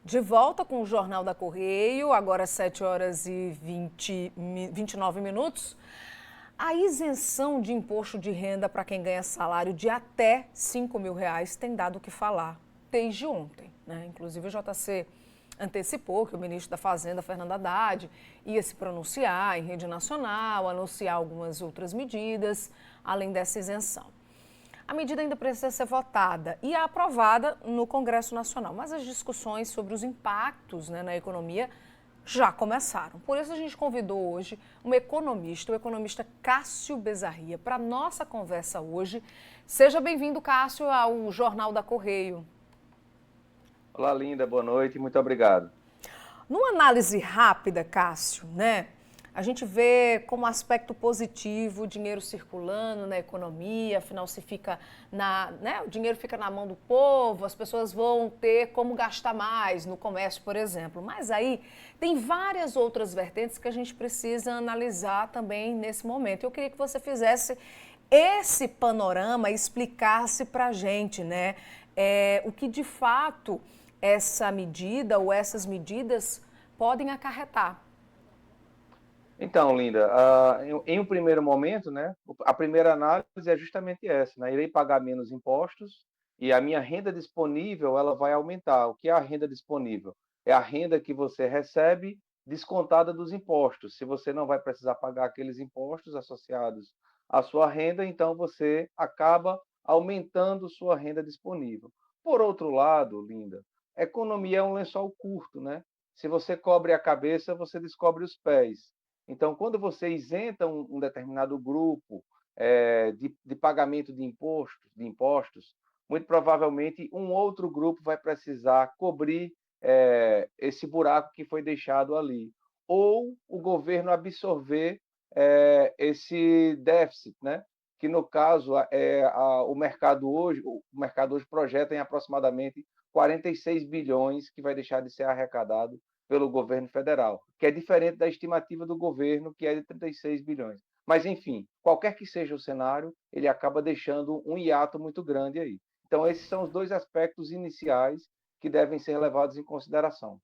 De volta com o Jornal da Correio, agora 7 horas e 29 minutos. A isenção de imposto de renda para quem ganha salário de até R$ 5.000 tem dado o que falar desde ontem, né? Inclusive o JC antecipou que o ministro da Fazenda, Fernando Haddad, ia se pronunciar em rede nacional, anunciar algumas outras medidas, além dessa isenção. A medida ainda precisa ser votada e aprovada no Congresso Nacional, mas as discussões sobre os impactos, na economia já começaram. Por isso a gente convidou hoje um economista, o economista Cássio Bezarria, para a nossa conversa hoje. Seja bem-vindo, Cássio, ao Jornal da Correio. Olá, Linda, boa noite, muito obrigado. Numa análise rápida, Cássio, a gente vê como aspecto positivo o dinheiro circulando na economia, afinal o dinheiro fica na mão do povo, as pessoas vão ter como gastar mais no comércio, por exemplo. Mas aí tem várias outras vertentes que a gente precisa analisar também nesse momento. Eu queria que você fizesse esse panorama e explicasse para a gente, o que de fato essa medida ou essas medidas podem acarretar. Então, Linda, em um primeiro momento, né, a primeira análise é justamente essa, né? Irei pagar menos impostos e a minha renda disponível ela vai aumentar. O que é a renda disponível? É a renda que você recebe descontada dos impostos. Se você não vai precisar pagar aqueles impostos associados à sua renda, então você acaba aumentando sua renda disponível. Por outro lado, Linda, economia é um lençol curto, né? Se você cobre a cabeça, você descobre os pés. Então, quando você isenta um determinado grupo de pagamento de impostos, muito provavelmente um outro grupo vai precisar cobrir esse buraco que foi deixado ali. Ou o governo absorver esse déficit, né? Que no caso o mercado hoje projeta em aproximadamente 46 bilhões que vai deixar de ser arrecadado pelo governo federal, que é diferente da estimativa do governo, que é de 36 bilhões. Mas, enfim, qualquer que seja o cenário, ele acaba deixando um hiato muito grande aí. Então, esses são os dois aspectos iniciais que devem ser levados em consideração.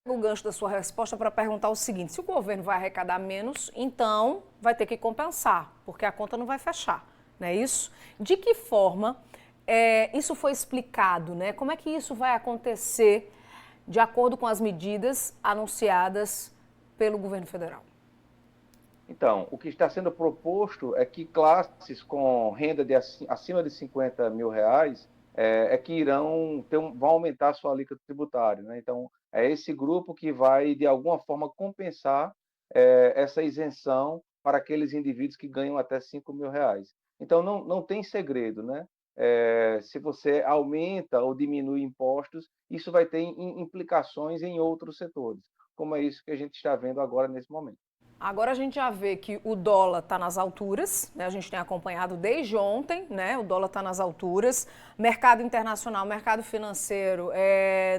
O gancho da sua resposta para perguntar o seguinte: se o governo vai arrecadar menos, então vai ter que compensar, porque a conta não vai fechar, não é isso? De que forma isso foi explicado, né? Como é que isso vai acontecer de acordo com as medidas anunciadas pelo governo federal? Então, o que está sendo proposto é que classes com renda acima de 50 mil reais que vão aumentar a sua alíquota tributária. Né? Então, é esse grupo que vai, de alguma forma, compensar essa isenção para aqueles indivíduos que ganham até 5 mil reais. Então, não tem segredo. Né? Se você aumenta ou diminui impostos, isso vai ter implicações em outros setores, como é isso que a gente está vendo agora nesse momento. Agora a gente já vê que o dólar está nas alturas, né? A gente tem acompanhado desde ontem, né? O dólar está nas alturas. Mercado internacional, mercado financeiro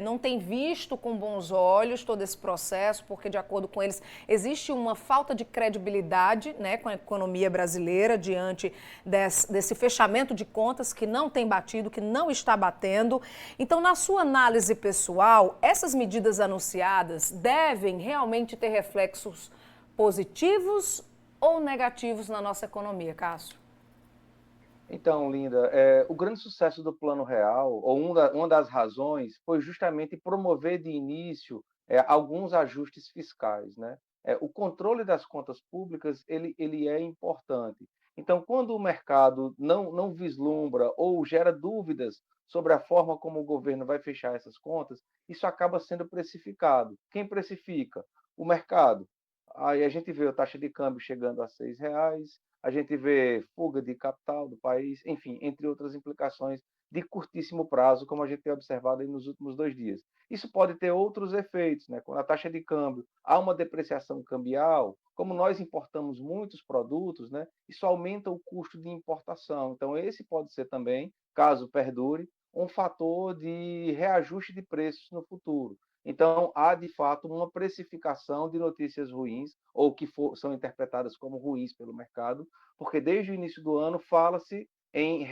não tem visto com bons olhos todo esse processo, porque de acordo com eles existe uma falta de credibilidade, né, com a economia brasileira diante desse fechamento de contas que não tem batido, que não está batendo. Então, na sua análise pessoal, essas medidas anunciadas devem realmente ter reflexos positivos ou negativos na nossa economia, Cássio? Então, Linda, o grande sucesso do Plano Real, ou uma das razões, foi justamente promover de início alguns ajustes fiscais, né? O controle das contas públicas ele é importante. Então, quando o mercado não vislumbra ou gera dúvidas sobre a forma como o governo vai fechar essas contas, isso acaba sendo precificado. Quem precifica? O mercado. Aí a gente vê a taxa de câmbio chegando a R$ 6, a gente vê fuga de capital do país, enfim, entre outras implicações de curtíssimo prazo, como a gente tem observado aí nos últimos 2 dias. Isso pode ter outros efeitos, né? Quando a taxa de câmbio há uma depreciação cambial, como nós importamos muitos produtos, né? Isso aumenta o custo de importação. Então, esse pode ser também, caso perdure, um fator de reajuste de preços no futuro. Então, há de fato uma precificação de notícias ruins, ou que são interpretadas como ruins pelo mercado, porque desde o início do ano fala-se em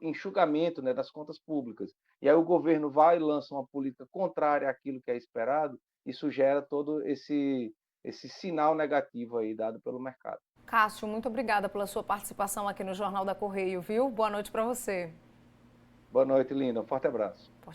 enxugamento, né, das contas públicas. E aí o governo vai e lança uma política contrária àquilo que é esperado, isso gera todo esse sinal negativo aí dado pelo mercado. Cássio, muito obrigada pela sua participação aqui no Jornal da Correio, viu? Boa noite para você. Boa noite, Linda. Um forte abraço.